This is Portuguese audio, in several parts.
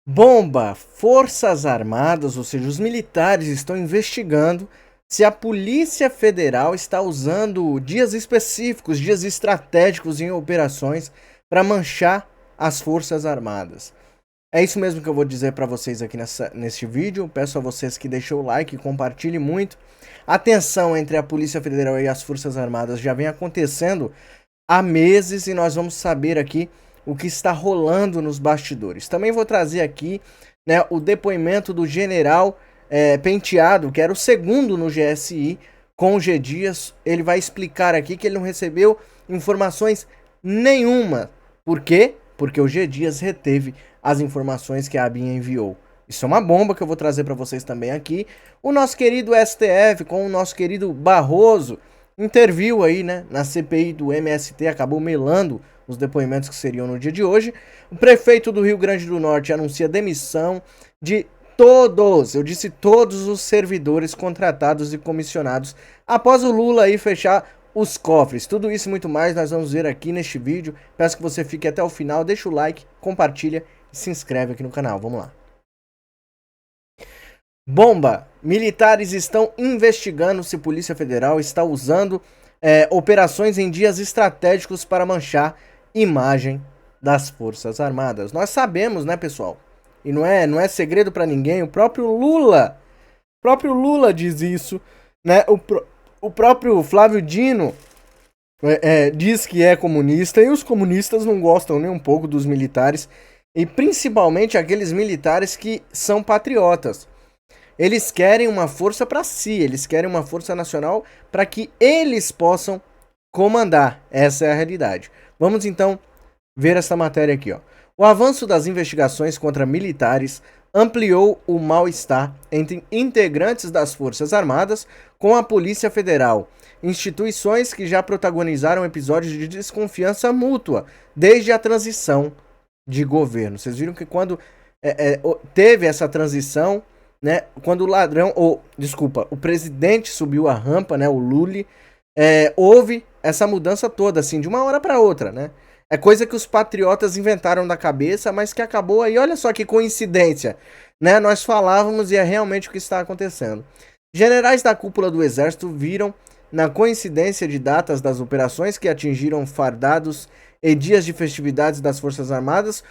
Bomba! Forças Armadas, ou seja, os militares estão investigando se a Polícia Federal está usando dias específicos, dias estratégicos em operações para manchar as Forças Armadas. É isso mesmo que eu vou dizer para vocês aqui neste vídeo. Peço a vocês que deixem o like e compartilhem muito. A tensão entre a Polícia Federal e as Forças Armadas já vem acontecendo há meses e nós vamos saber aqui o que está rolando nos bastidores. Também vou trazer aqui, né, o depoimento do general Penteado, que era o segundo no GSI, com o G. Dias. Ele vai explicar aqui que ele não recebeu informações nenhuma. Por quê? Porque o G. Dias reteve as informações que a ABIN enviou. Isso é uma bomba que eu vou trazer para vocês também aqui. O nosso querido STF com o nosso querido Barroso interviu aí, né, na CPI do MST, acabou melando os depoimentos que seriam no dia de hoje. O prefeito do Rio Grande do Norte anuncia demissão de todos, eu disse todos os servidores contratados e comissionados após o Lula aí fechar os cofres. Tudo isso e muito mais nós vamos ver aqui neste vídeo. Peço que você fique até o final, deixa o like, compartilha e se inscreve aqui no canal. Vamos lá. Bomba! Militares estão investigando se a Polícia Federal está usando operações em dias estratégicos para manchar imagem das Forças Armadas. Nós sabemos, né, pessoal? E não é segredo para ninguém. O próprio Lula diz isso, né? O próprio Flávio Dino diz que é comunista e os comunistas não gostam nem um pouco dos militares e principalmente aqueles militares que são patriotas. Eles querem uma força para si, eles querem uma força nacional para que eles possam comandar. Essa é a realidade. Vamos então ver essa matéria aqui, ó. O avanço das investigações contra militares ampliou o mal-estar entre integrantes das Forças Armadas com a Polícia Federal, instituições que já protagonizaram episódios de desconfiança mútua desde a transição de governo. Vocês viram que quando teve essa transição, né, quando o presidente subiu a rampa, né, o Lula, houve essa mudança toda, assim, de uma hora para outra, né? É coisa que os patriotas inventaram da cabeça, mas que acabou aí, olha só que coincidência, né? Nós falávamos e é realmente o que está acontecendo. Generais da cúpula do Exército viram, na coincidência de datas das operações que atingiram fardados e dias de festividades das Forças Armadas,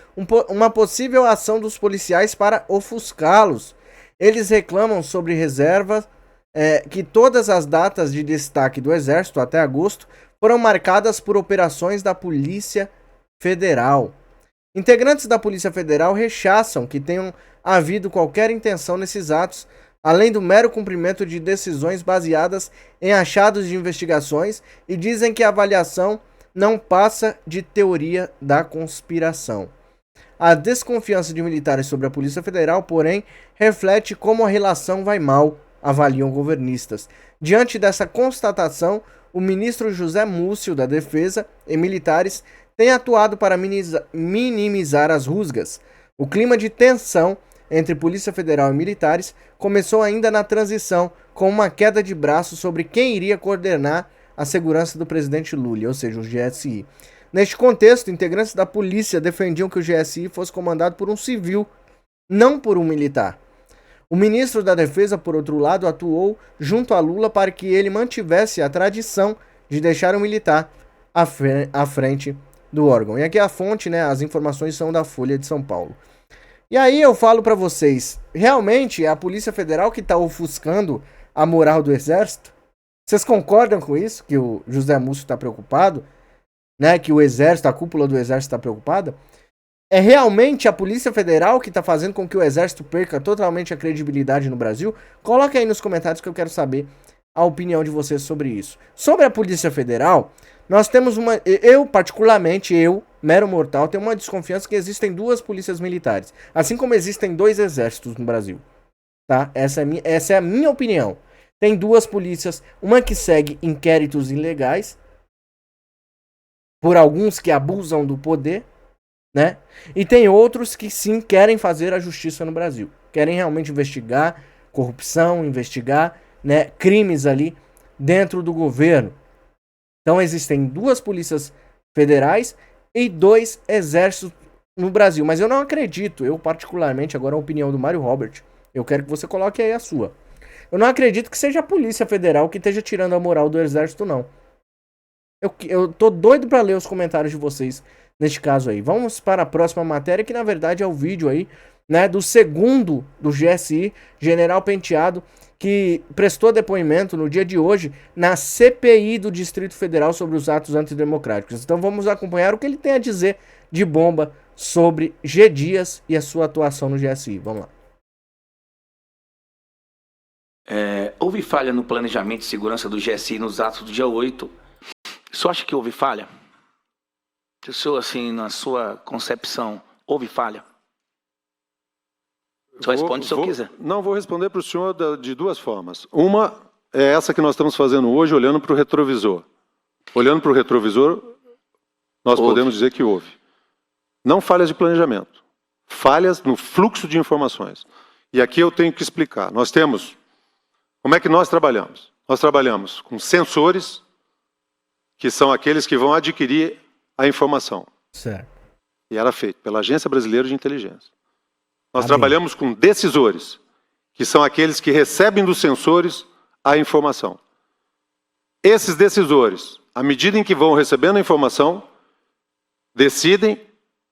uma possível ação dos policiais para ofuscá-los. Eles reclamam sobre reservas que todas as datas de destaque do Exército até agosto foram marcadas por operações da Polícia Federal. Integrantes da Polícia Federal rechaçam que tenham havido qualquer intenção nesses atos, além do mero cumprimento de decisões baseadas em achados de investigações, e dizem que a avaliação não passa de teoria da conspiração. A desconfiança de militares sobre a Polícia Federal, porém, reflete como a relação vai mal, avaliam governistas. Diante dessa constatação, o ministro José Múcio da Defesa e militares têm atuado para minimizar as rusgas. O clima de tensão entre Polícia Federal e militares começou ainda na transição, com uma queda de braço sobre quem iria coordenar a segurança do presidente Lula, ou seja, o GSI. Neste contexto, integrantes da polícia defendiam que o GSI fosse comandado por um civil, não por um militar. O ministro da Defesa, por outro lado, atuou junto a Lula para que ele mantivesse a tradição de deixar o militar à frente do órgão. E aqui a fonte, né, as informações são da Folha de São Paulo. E aí eu falo para vocês, realmente é a Polícia Federal que está ofuscando a moral do Exército? Vocês concordam com isso, que o José Múcio está preocupado? Né, que o Exército, a cúpula do Exército está preocupada? É realmente a Polícia Federal que está fazendo com que o Exército perca totalmente a credibilidade no Brasil? Coloque aí nos comentários que eu quero saber a opinião de vocês sobre isso. Sobre a Polícia Federal, nós temos particularmente, mero mortal, tenho uma desconfiança que existem duas polícias militares, assim como existem dois exércitos no Brasil. Tá? Essa é a minha opinião. Tem duas polícias, uma que segue inquéritos ilegais, por alguns que abusam do poder, né? E tem outros que sim querem fazer a justiça no Brasil. Querem realmente investigar corrupção, investigar, né, crimes ali dentro do governo. Então existem duas polícias federais e dois exércitos no Brasil. Mas eu não acredito, eu particularmente, agora a opinião do Mário Robert, eu quero que você coloque aí a sua. Eu não acredito que seja a Polícia Federal que esteja tirando a moral do Exército, não. Eu tô doido pra ler os comentários de vocês neste caso aí. Vamos para a próxima matéria, que na verdade é o vídeo aí, né, do segundo do GSI, General Penteado, que prestou depoimento no dia de hoje na CPI do Distrito Federal sobre os atos antidemocráticos. Então vamos acompanhar o que ele tem a dizer de bomba sobre G. Dias e a sua atuação no GSI. Vamos lá. Houve falha no planejamento de segurança do GSI nos atos do dia 8. O senhor acha que houve falha? O senhor, assim, na sua concepção, houve falha? Só responde se o senhor quiser. Não, vou responder para o senhor de duas formas. Uma é essa que nós estamos fazendo hoje, olhando para o retrovisor. Olhando para o retrovisor, nós podemos dizer que houve. Não falhas de planejamento, falhas no fluxo de informações. E aqui eu tenho que explicar. Nós temos... Como é que nós trabalhamos? Nós trabalhamos com sensores, que são aqueles que vão adquirir a informação. Certo. E era feito pela Agência Brasileira de Inteligência. Nós trabalhamos com decisores, que são aqueles que recebem dos sensores a informação. Esses decisores, à medida em que vão recebendo a informação, decidem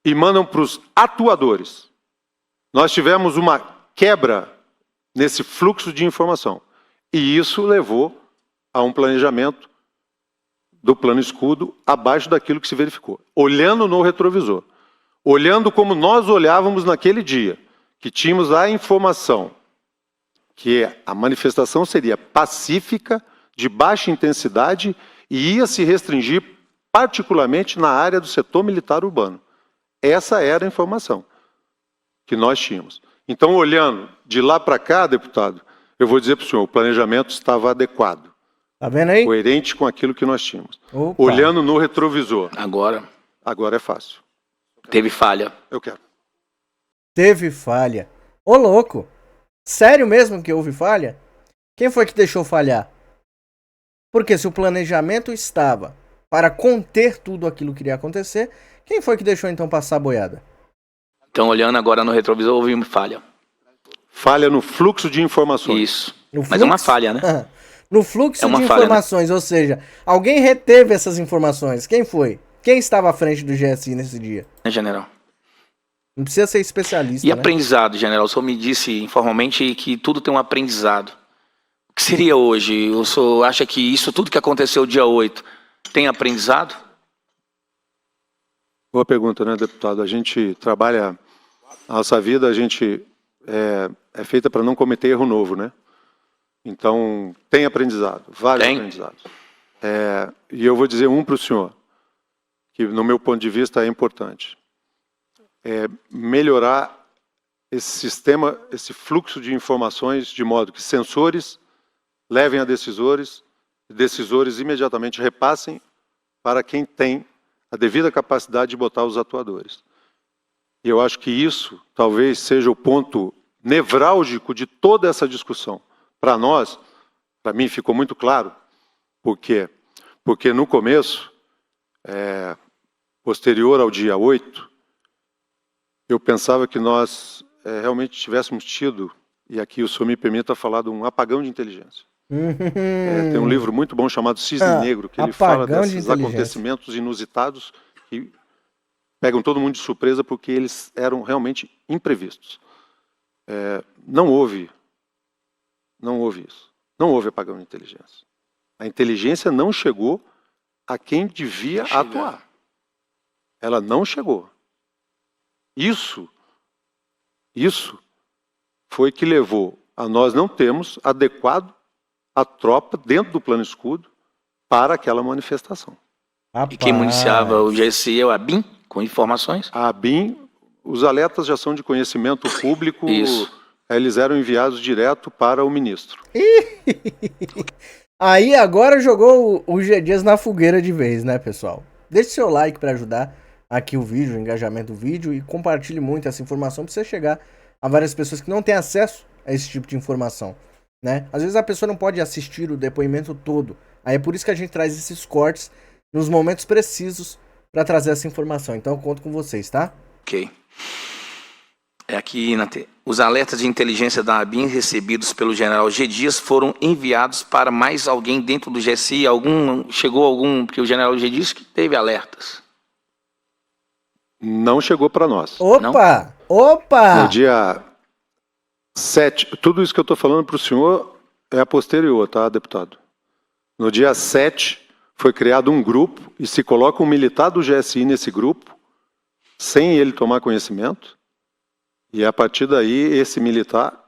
e mandam para os atuadores. Nós tivemos uma quebra nesse fluxo de informação. E isso levou a um planejamento do plano escudo abaixo daquilo que se verificou. Olhando no retrovisor. Olhando como nós olhávamos naquele dia, que tínhamos a informação que a manifestação seria pacífica, de baixa intensidade e ia se restringir particularmente na área do setor militar urbano. Essa era a informação que nós tínhamos. Então, olhando de lá para cá, deputado, eu vou dizer para o senhor, o planejamento estava adequado. Tá vendo aí? Coerente com aquilo que nós tínhamos. Opa. Olhando no retrovisor. Agora é fácil. teve falha. Eu quero. Teve falha. Ô, louco. Sério mesmo que houve falha? Quem foi que deixou falhar? Porque se o planejamento estava para conter tudo aquilo que iria acontecer, quem foi que deixou então passar a boiada? Então, olhando agora no retrovisor, houve uma falha. Falha no fluxo de informações. Isso. No Mas fluxo? é uma falha, né? No fluxo É uma de falha, informações, ou seja, alguém reteve essas informações. Quem foi? Quem estava à frente do GSI nesse dia? Né, general? Não precisa ser especialista, E né? aprendizado, general? O senhor me disse informalmente que tudo tem um aprendizado. O que seria hoje? O senhor acha que isso tudo que aconteceu dia 8 tem aprendizado? Boa pergunta, né, deputado? A gente trabalha, a nossa vida, a gente é feita para não cometer erro novo, né? Então, tem aprendizado, vários aprendizados. E eu vou dizer um para o senhor, que no meu ponto de vista é importante. Melhorar esse sistema, esse fluxo de informações, de modo que sensores levem a decisores, e decisores imediatamente repassem para quem tem a devida capacidade de botar os atuadores. E eu acho que isso talvez seja o ponto nevrálgico de toda essa discussão. Para nós, para mim ficou muito claro, por quê? Porque no começo, posterior ao dia 8, eu pensava que nós realmente tivéssemos tido, e aqui o senhor me permita falar de um apagão de inteligência. Tem um livro muito bom chamado Cisne Negro, que ele fala desses acontecimentos inusitados que pegam todo mundo de surpresa porque eles eram realmente imprevistos. Não houve isso. Não houve apagão de inteligência. A inteligência não chegou a quem devia atuar. Ela não chegou. Isso foi que levou a nós não termos adequado a tropa dentro do plano escudo para aquela manifestação. E quem municiava o GSI é o ABIN, com informações? A ABIN, os alertas já são de conhecimento público, eles eram enviados direto para o ministro. Aí agora jogou o G. Dias na fogueira de vez, né, pessoal? Deixe seu like para ajudar aqui o vídeo, o engajamento do vídeo, e compartilhe muito essa informação para você chegar a várias pessoas que não têm acesso a esse tipo de informação, né? Às vezes a pessoa não pode assistir o depoimento todo. Aí é por isso que a gente traz esses cortes nos momentos precisos para trazer essa informação. Então eu conto com vocês, tá? Ok. É aqui, os alertas de inteligência da ABIN recebidos pelo general G. Dias foram enviados para mais alguém dentro do GSI? Chegou algum, porque o general G. disse que teve alertas. Não chegou para nós. Opa! Opa! No dia 7, tudo isso que eu estou falando para o senhor é a posterior, tá, deputado? No dia 7, foi criado um grupo e se coloca um militar do GSI nesse grupo, sem ele tomar conhecimento, e a partir daí, esse militar,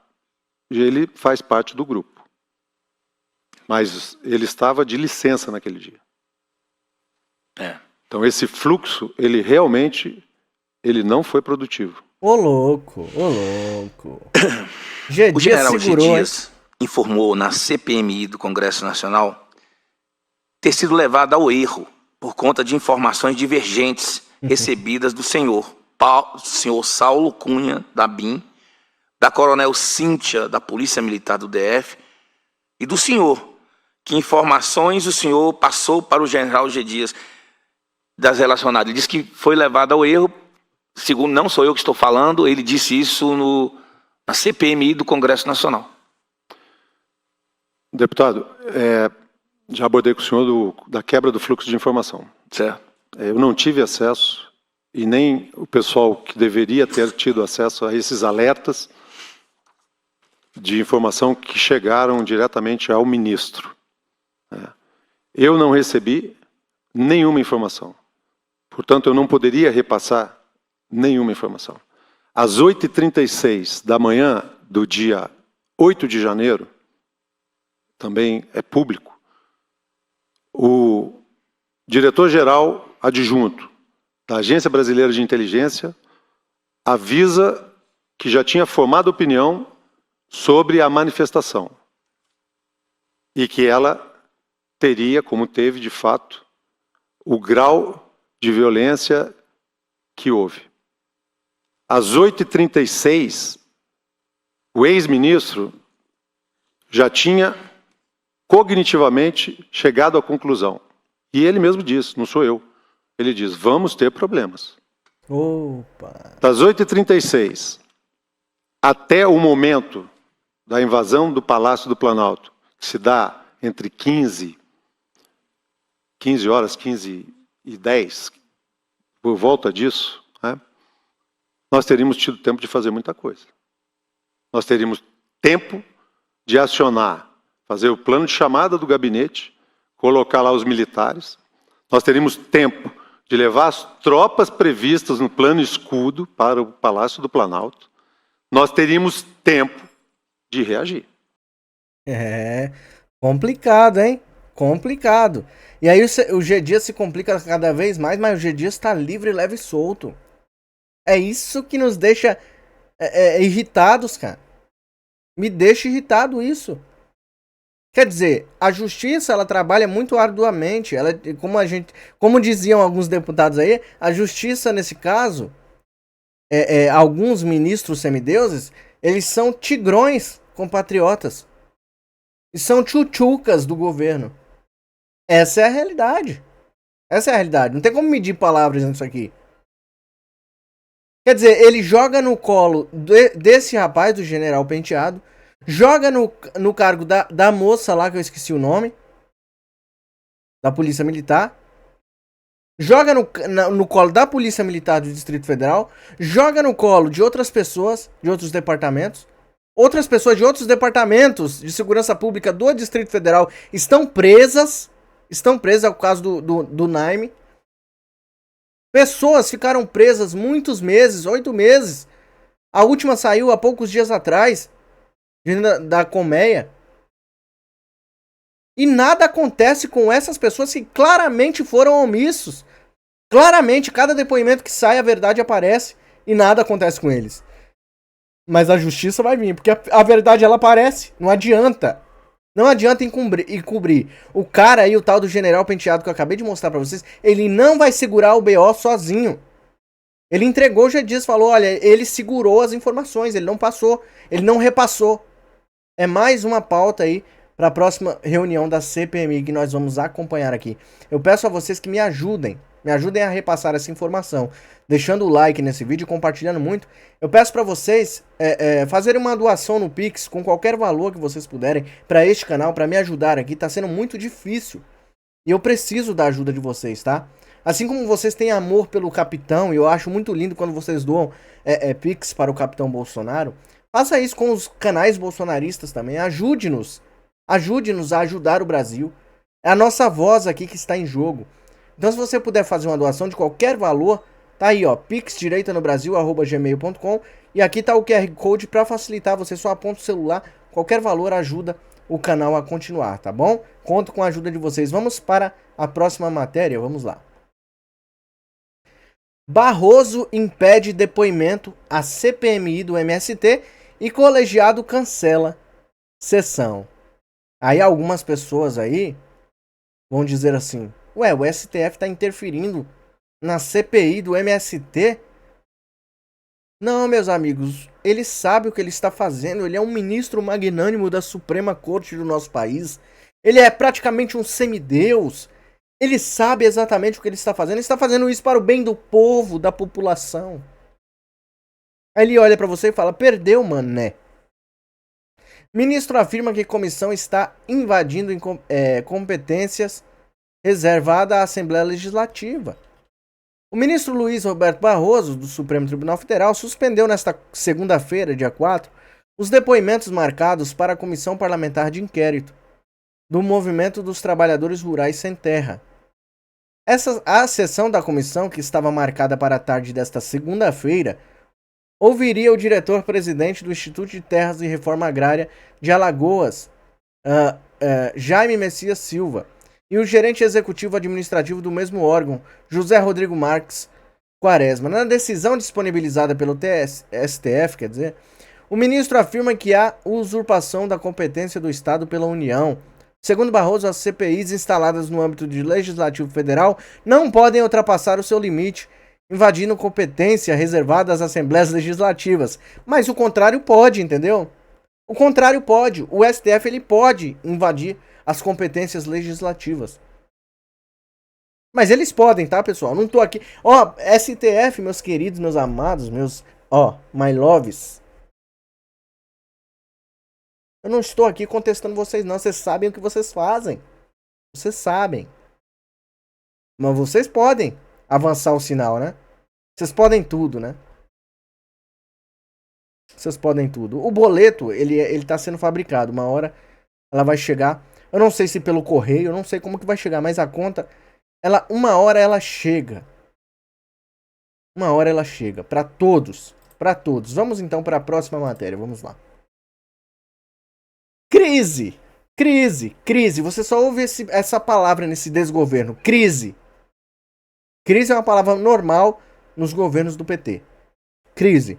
ele faz parte do grupo. Mas ele estava de licença naquele dia. Então esse fluxo, ele realmente, ele não foi produtivo. Ô louco, ô louco. O general G. Dias informou na CPMI do Congresso Nacional ter sido levado ao erro por conta de informações divergentes recebidas do senhor Saulo Cunha, da BIM, da coronel Cíntia, da Polícia Militar do DF, e do senhor. Que informações o senhor passou para o general G. Dias das relacionadas? Ele disse que foi levado ao erro, segundo, não sou eu que estou falando, ele disse isso na CPMI do Congresso Nacional. Deputado, já abordei com o senhor da quebra do fluxo de informação. Certo. Eu não tive acesso, e nem o pessoal que deveria ter tido acesso a esses alertas de informação que chegaram diretamente ao ministro. Eu não recebi nenhuma informação. Portanto, eu não poderia repassar nenhuma informação. Às 8h36 da manhã do dia 8 de janeiro, também é público, o diretor-geral adjunto da Agência Brasileira de Inteligência avisa que já tinha formado opinião sobre a manifestação e que ela teria, como teve de fato, o grau de violência que houve. Às 8h36, o ex-ministro já tinha cognitivamente chegado à conclusão. E ele mesmo disse, não sou eu. Ele diz, vamos ter problemas. Opa! Das 8h36 até o momento da invasão do Palácio do Planalto, que se dá entre 15 horas, 15h10, por volta disso, né, nós teríamos tido tempo de fazer muita coisa. Nós teríamos tempo de acionar, fazer o plano de chamada do gabinete, colocar lá os militares. Nós teríamos tempo de levar as tropas previstas no plano escudo para o Palácio do Planalto. Nós teríamos tempo de reagir. É complicado, hein? Complicado. E aí o G. Dias se complica cada vez mais, mas o G. Dias está livre, leve e solto. É isso que nos deixa irritados, cara. Me deixa irritado isso. Quer dizer, a justiça, ela trabalha muito arduamente. Ela, como diziam alguns deputados aí, a justiça, nesse caso, alguns ministros semideuses, eles são tigrões compatriotas. E são tchutchucas do governo. Essa é a realidade. Essa é a realidade. Não tem como medir palavras nisso aqui. Quer dizer, ele joga no colo desse rapaz, do general Penteado, joga no cargo da moça lá, que eu esqueci o nome, da Polícia Militar, joga no colo da Polícia Militar do Distrito Federal, joga no colo de outras pessoas, de outros departamentos. Outras pessoas de outros departamentos de segurança pública do Distrito Federal estão presas. É o caso do Naime. Pessoas ficaram presas muitos meses, 8 meses. A última saiu há poucos dias atrás, da colmeia. E nada acontece com essas pessoas que claramente foram omissos. Claramente, cada depoimento que sai, a verdade aparece e nada acontece com eles. Mas a justiça vai vir, porque a verdade ela aparece. Não adianta. Não adianta encobrir. O cara aí, o tal do general Penteado que eu acabei de mostrar pra vocês, ele não vai segurar o BO sozinho. Ele entregou, já disse, falou, olha, ele segurou as informações, ele não passou, ele não repassou. É mais uma pauta aí para a próxima reunião da CPMI que nós vamos acompanhar aqui. Eu peço a vocês que me ajudem Me ajudem a repassar essa informação, deixando o like nesse vídeo e compartilhando muito. Eu peço para vocês fazerem uma doação no Pix com qualquer valor que vocês puderem para este canal, para me ajudar aqui. Tá sendo muito difícil e eu preciso da ajuda de vocês, tá? Assim como vocês têm amor pelo capitão, e eu acho muito lindo quando vocês doam Pix para o capitão Bolsonaro, faça isso com os canais bolsonaristas também. Ajude-nos a ajudar o Brasil. É a nossa voz aqui que está em jogo. Então, se você puder fazer uma doação de qualquer valor, tá aí, ó, pixdireitanobrasil@gmail.com, e aqui tá o QR Code para facilitar. Você só aponta o celular, qualquer valor ajuda o canal a continuar, tá bom? Conto com a ajuda de vocês. Vamos para a próxima matéria, vamos lá. Barroso impede depoimento à CPMI do MST e colegiado cancela sessão. Aí algumas pessoas aí vão dizer assim, ué, o STF tá interferindo na CPI do MST? Não, meus amigos, ele sabe o que ele está fazendo, ele é um ministro magnânimo da Suprema Corte do nosso país, ele é praticamente um semideus, ele sabe exatamente o que ele está fazendo isso para o bem do povo, da população. Aí ele olha para você e fala, perdeu, mané. Ministro afirma que comissão está invadindo competências reservadas à Assembleia Legislativa. O ministro Luiz Roberto Barroso, do Supremo Tribunal Federal, suspendeu nesta segunda-feira, dia 4, os depoimentos marcados para a Comissão Parlamentar de Inquérito do Movimento dos Trabalhadores Rurais Sem Terra. A sessão da comissão, que estava marcada para a tarde desta segunda-feira, ouviria o diretor-presidente do Instituto de Terras e Reforma Agrária de Alagoas, Jaime Messias Silva, e o gerente executivo administrativo do mesmo órgão, José Rodrigo Marques Quaresma. Na decisão disponibilizada pelo STF, o ministro afirma que há usurpação da competência do Estado pela União. Segundo Barroso, as CPIs instaladas no âmbito do Legislativo Federal não podem ultrapassar o seu limite, invadindo competência reservada às Assembleias Legislativas. Mas o contrário pode, entendeu? O contrário pode. O STF ele pode invadir as competências legislativas. Mas eles podem, tá, pessoal? Não tô aqui... Ó, STF, meus queridos, meus amados, meus... Ó, my loves. Eu não estou aqui contestando vocês, não. Vocês sabem o que vocês fazem. Vocês sabem. Mas vocês podem avançar o sinal, né? Vocês podem tudo, né? Vocês podem tudo. O boleto, ele tá sendo fabricado. Uma hora ela vai chegar. Eu não sei se pelo correio, eu não sei como que vai chegar, mas a conta, uma hora ela chega. Uma hora ela chega. Para todos. Para todos. Vamos então para a próxima matéria. Vamos lá. Crise. Crise. Crise. Você só ouve essa palavra nesse desgoverno. Crise. Crise é uma palavra normal nos governos do PT. Crise.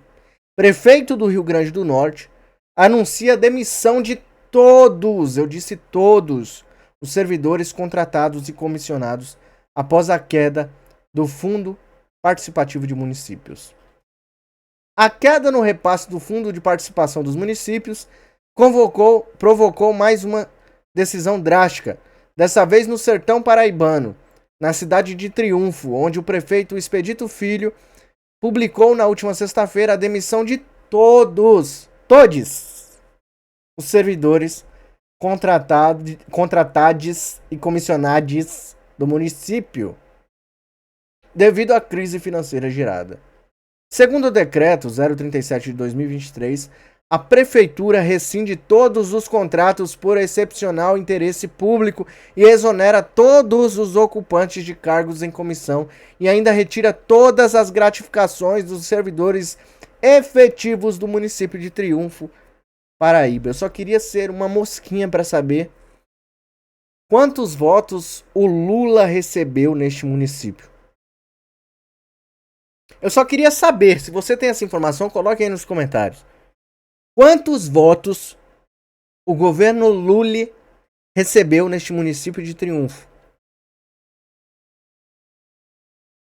Prefeito do Rio Grande do Norte anuncia a demissão de todos, eu disse todos, os servidores contratados e comissionados após a queda do Fundo Participativo de Municípios. A queda no repasse do Fundo de Participação dos Municípios provocou mais uma decisão drástica, dessa vez no sertão paraibano, na cidade de Triunfo, onde o prefeito Expedito Filho publicou na última sexta-feira a demissão de todos os servidores contratados e comissionados do município, devido à crise financeira gerada. Segundo o decreto 037 de 2023, a prefeitura rescinde todos os contratos por excepcional interesse público e exonera todos os ocupantes de cargos em comissão e ainda retira todas as gratificações dos servidores efetivos do município de Triunfo, Paraíba. Eu só queria ser uma mosquinha para saber quantos votos o Lula recebeu neste município. Eu só queria saber, se você tem essa informação, coloque aí nos comentários. Quantos votos o governo Lula recebeu neste município de Triunfo?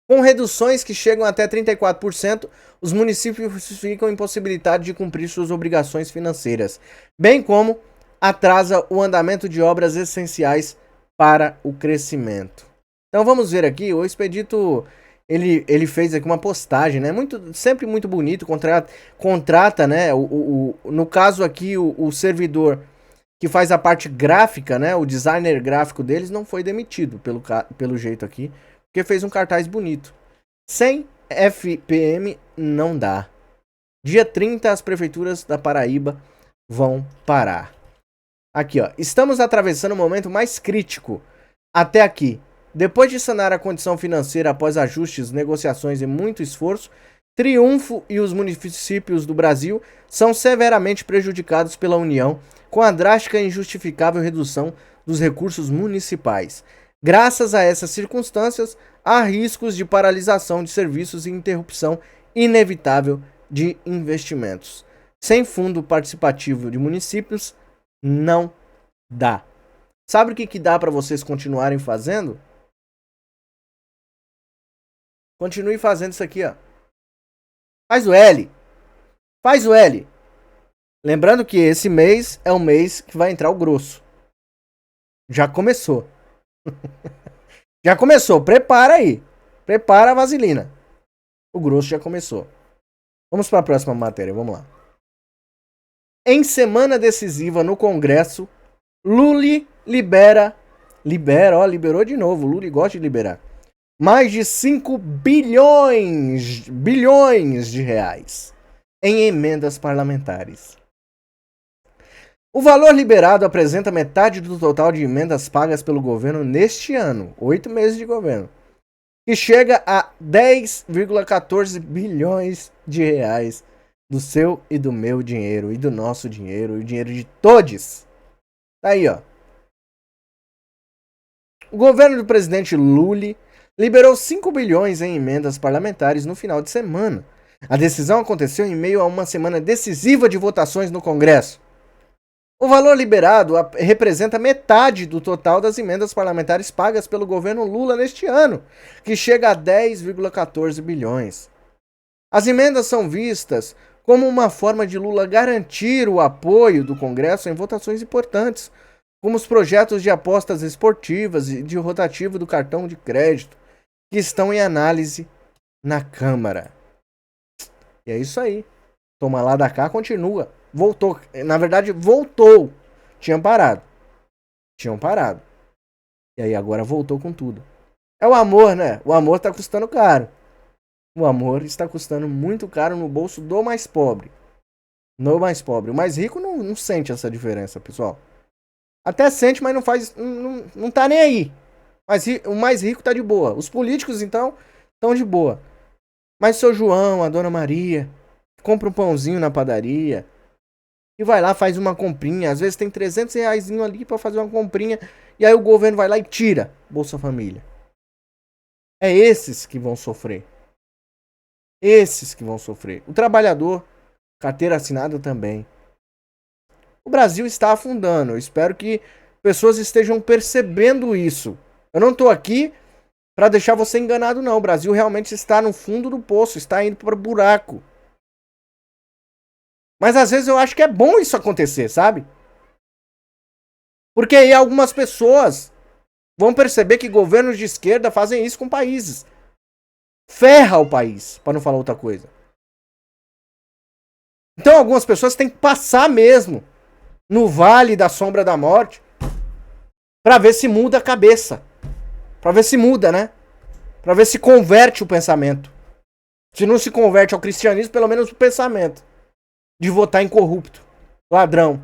Com reduções que chegam até 34%, os municípios ficam impossibilitados de cumprir suas obrigações financeiras, bem como atrasa o andamento de obras essenciais para o crescimento. Então vamos ver aqui, o Expedito, ele fez aqui uma postagem, né? Sempre muito bonito, contrata, né? No caso aqui, o servidor que faz a parte gráfica, né? O designer gráfico deles não foi demitido, pelo jeito aqui, porque fez um cartaz bonito. Sem FPM não dá. Dia 30, as prefeituras da Paraíba vão parar. Aqui, ó. Estamos atravessando o momento mais crítico até aqui. Depois de sanar a condição financeira após ajustes, negociações e muito esforço, Triunfo e os municípios do Brasil são severamente prejudicados pela União com a drástica e injustificável redução dos recursos municipais. Graças a essas circunstâncias, há riscos de paralisação de serviços e interrupção inevitável de investimentos. Sem fundo participativo de municípios, não dá. Sabe o que dá para vocês continuarem fazendo? Continue fazendo isso aqui, ó. Faz o L. Faz o L. Lembrando que esse mês é o mês que vai entrar o grosso. Já começou. Já começou. Prepara aí. Prepara a vaselina. O grosso já começou. Vamos para a próxima matéria. Vamos lá. Em semana decisiva no Congresso, Lula liberou de novo. Lula gosta de liberar. Mais de 5 bilhões de reais em emendas parlamentares. O valor liberado apresenta metade do total de emendas pagas pelo governo neste ano, 8 meses de governo, que chega a 10,14 bilhões de reais do seu e do meu dinheiro, e do nosso dinheiro, e o dinheiro de todos. Tá aí, ó. O governo do presidente Lula liberou 5 bilhões em emendas parlamentares no final de semana. A decisão aconteceu em meio a uma semana decisiva de votações no Congresso. O valor liberado representa metade do total das emendas parlamentares pagas pelo governo Lula neste ano, que chega a 10,14 bilhões. As emendas são vistas como uma forma de Lula garantir o apoio do Congresso em votações importantes, como os projetos de apostas esportivas e de rotativo do cartão de crédito, que estão em análise na Câmara. E é isso aí. Toma lá da cá, continua. Voltou. Na verdade, voltou. Tinham parado. E aí agora voltou com tudo. É o amor, né? O amor tá custando caro. O amor está custando muito caro no bolso do mais pobre. No mais pobre. O mais rico não sente essa diferença, pessoal. Até sente, mas não faz. Não tá nem aí. Mas o mais rico tá de boa. Os políticos, então, estão de boa. Mas o seu João, a dona Maria, compra um pãozinho na padaria e vai lá, faz uma comprinha. Às vezes tem 300 reais ali pra fazer uma comprinha. E aí o governo vai lá e tira Bolsa Família. É esses que vão sofrer. Esses que vão sofrer. O trabalhador, carteira assinada também. O Brasil está afundando. Eu espero que pessoas estejam percebendo isso. Eu não tô aqui pra deixar você enganado, não. O Brasil realmente está no fundo do poço, está indo para o buraco. Mas às vezes eu acho que é bom isso acontecer, sabe? Porque aí algumas pessoas vão perceber que governos de esquerda fazem isso com países. Ferra o país, para não falar outra coisa. Então algumas pessoas têm que passar mesmo no vale da sombra da morte pra ver se muda a cabeça. Pra ver se muda, né? Pra ver se converte o pensamento. Se não se converte ao cristianismo, pelo menos o pensamento. De votar em corrupto. Ladrão.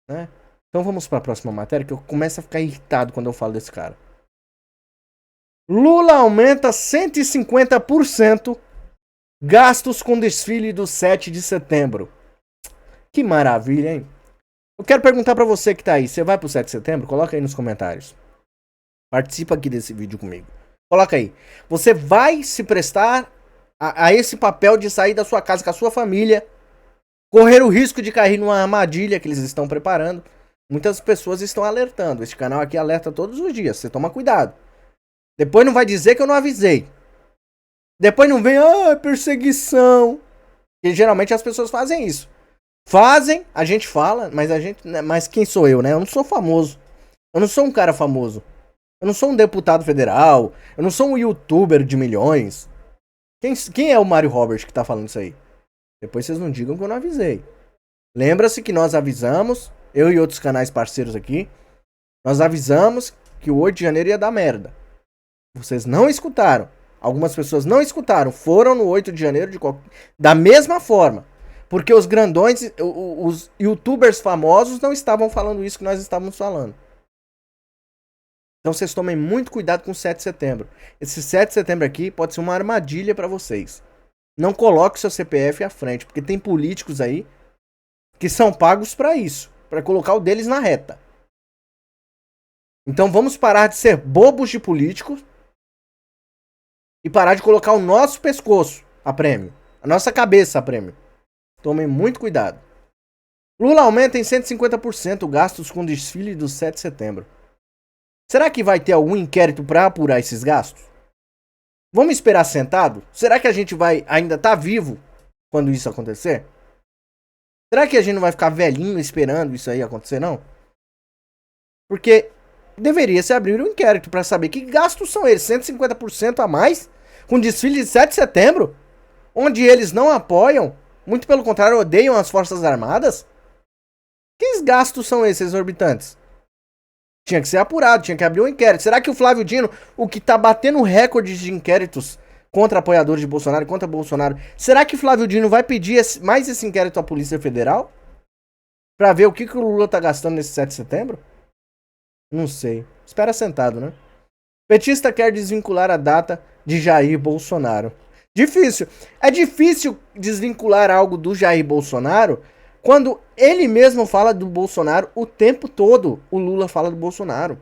Né? Então vamos para a próxima matéria, que eu começo a ficar irritado quando eu falo desse cara. Lula aumenta 150% gastos com desfile do 7 de setembro. Que maravilha, hein? Eu quero perguntar pra você que tá aí. Você vai pro 7 de setembro? Coloca aí nos comentários. Participa aqui desse vídeo comigo. Coloca aí. Você vai se prestar a esse papel de sair da sua casa com a sua família, correr o risco de cair numa armadilha que eles estão preparando. Muitas pessoas estão alertando. Este canal aqui alerta todos os dias. Você toma cuidado. Depois não vai dizer que eu não avisei. Depois não vem, perseguição. E geralmente as pessoas fazem isso. Fazem, a gente fala, mas quem sou eu, né? Eu não sou famoso. Eu não sou um cara famoso. Eu não sou um deputado federal. Eu não sou um youtuber de milhões. Quem é o Mário Robert que tá falando isso aí? Depois vocês não digam que eu não avisei. Lembra-se que nós avisamos, eu e outros canais parceiros aqui, nós avisamos que o 8 de janeiro ia dar merda. Vocês não escutaram. Algumas pessoas não escutaram. Foram no 8 de janeiro da mesma forma. Porque os grandões, os youtubers famosos não estavam falando isso que nós estávamos falando. Então vocês tomem muito cuidado com o 7 de setembro. Esse 7 de setembro aqui pode ser uma armadilha para vocês. Não coloque seu CPF à frente, porque tem políticos aí que são pagos para isso, para colocar o deles na reta. Então vamos parar de ser bobos de políticos e parar de colocar o nosso pescoço a prêmio, a nossa cabeça a prêmio. Tomem muito cuidado. Lula aumenta em 150% gastos com desfile do 7 de setembro. Será que vai ter algum inquérito para apurar esses gastos? Vamos esperar sentado? Será que a gente vai ainda estar vivo quando isso acontecer? Será que a gente não vai ficar velhinho esperando isso aí acontecer, não? Porque deveria se abrir um inquérito para saber que gastos são eles. 150% a mais com desfile de 7 de setembro? Onde eles não apoiam, muito pelo contrário, odeiam as Forças Armadas? Que gastos são esses exorbitantes? Tinha que ser apurado, tinha que abrir um inquérito. Será que o Flávio Dino, o que tá batendo recordes de inquéritos contra apoiadores de Bolsonaro, contra Bolsonaro, será que o Flávio Dino vai pedir mais esse inquérito à Polícia Federal? Pra ver o que o Lula tá gastando nesse 7 de setembro? Não sei. Espera sentado, né? Petista quer desvincular a data de Jair Bolsonaro. Difícil. É difícil desvincular algo do Jair Bolsonaro quando ele mesmo fala do Bolsonaro o tempo todo. O Lula fala do Bolsonaro.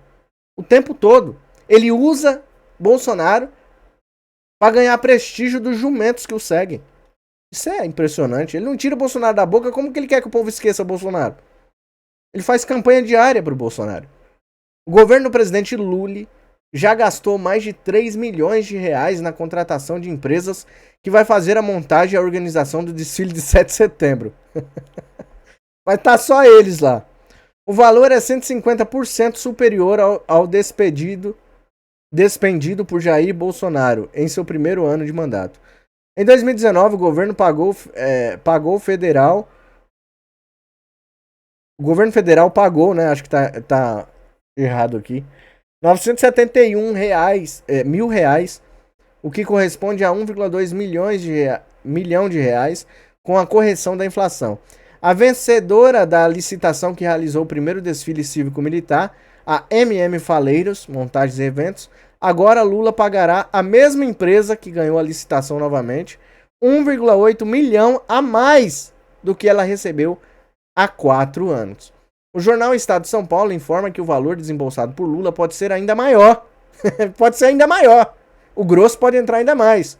O tempo todo. Ele usa Bolsonaro para ganhar prestígio dos jumentos que o seguem. Isso é impressionante. Ele não tira o Bolsonaro da boca. Como que ele quer que o povo esqueça o Bolsonaro? Ele faz campanha diária pro Bolsonaro. O governo do presidente Lula já gastou mais de 3 milhões de reais na contratação de empresas que vai fazer a montagem e a organização do desfile de 7 de setembro. Vai estar só eles lá. O valor é 150% superior ao despendido por Jair Bolsonaro em seu primeiro ano de mandato. Em 2019, o governo pagou federal. O governo federal pagou, né? Acho que tá errado aqui. R$971 mil, o que corresponde a 1,2 milhão de reais com a correção da inflação. A vencedora da licitação que realizou o primeiro desfile cívico-militar, a MM Faleiros, Montagens e Eventos, agora Lula pagará à mesma empresa que ganhou a licitação novamente 1,8 milhão a mais do que ela recebeu há 4 anos. O jornal Estado de São Paulo informa que o valor desembolsado por Lula pode ser ainda maior. Pode ser ainda maior. O grosso pode entrar ainda mais.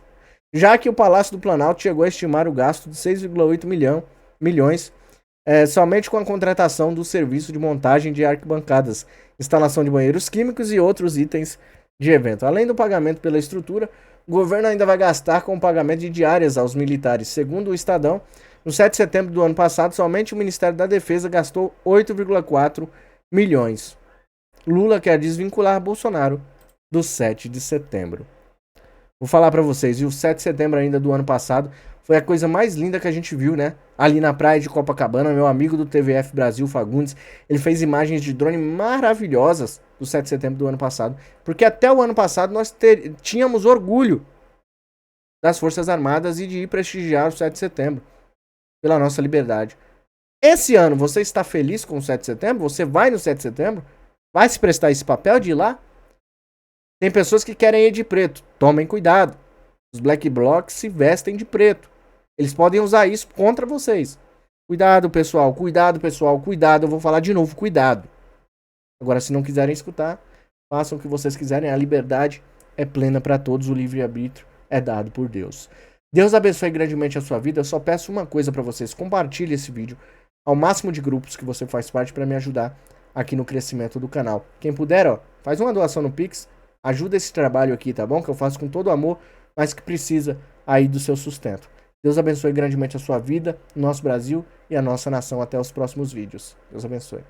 Já que o Palácio do Planalto chegou a estimar o gasto de 6,8 milhões somente com a contratação do serviço de montagem de arquibancadas, instalação de banheiros químicos e outros itens de evento. Além do pagamento pela estrutura, o governo ainda vai gastar com o pagamento de diárias aos militares. Segundo o Estadão, no 7 de setembro do ano passado, somente o Ministério da Defesa gastou 8,4 milhões. Lula quer desvincular Bolsonaro do 7 de setembro. Vou falar pra vocês, e o 7 de setembro ainda do ano passado foi a coisa mais linda que a gente viu, né? Ali na praia de Copacabana, meu amigo do TVF Brasil, Fagundes, ele fez imagens de drone maravilhosas do 7 de setembro do ano passado, porque até o ano passado nós tínhamos orgulho das Forças Armadas e de ir prestigiar o 7 de setembro. Pela nossa liberdade. Esse ano, você está feliz com o 7 de setembro? Você vai no 7 de setembro? Vai se prestar esse papel de ir lá? Tem pessoas que querem ir de preto. Tomem cuidado. Os Black Blocs se vestem de preto. Eles podem usar isso contra vocês. Cuidado, pessoal. Cuidado, pessoal. Cuidado. Eu vou falar de novo. Cuidado. Agora, se não quiserem escutar, façam o que vocês quiserem. A liberdade é plena para todos. O livre-arbítrio é dado por Deus. Deus abençoe grandemente a sua vida. Eu só peço uma coisa para vocês. Compartilhe esse vídeo ao máximo de grupos que você faz parte para me ajudar aqui no crescimento do canal. Quem puder, ó, faz uma doação no Pix. Ajuda esse trabalho aqui, tá bom? Que eu faço com todo amor, mas que precisa aí do seu sustento. Deus abençoe grandemente a sua vida, o nosso Brasil e a nossa nação. Até os próximos vídeos. Deus abençoe.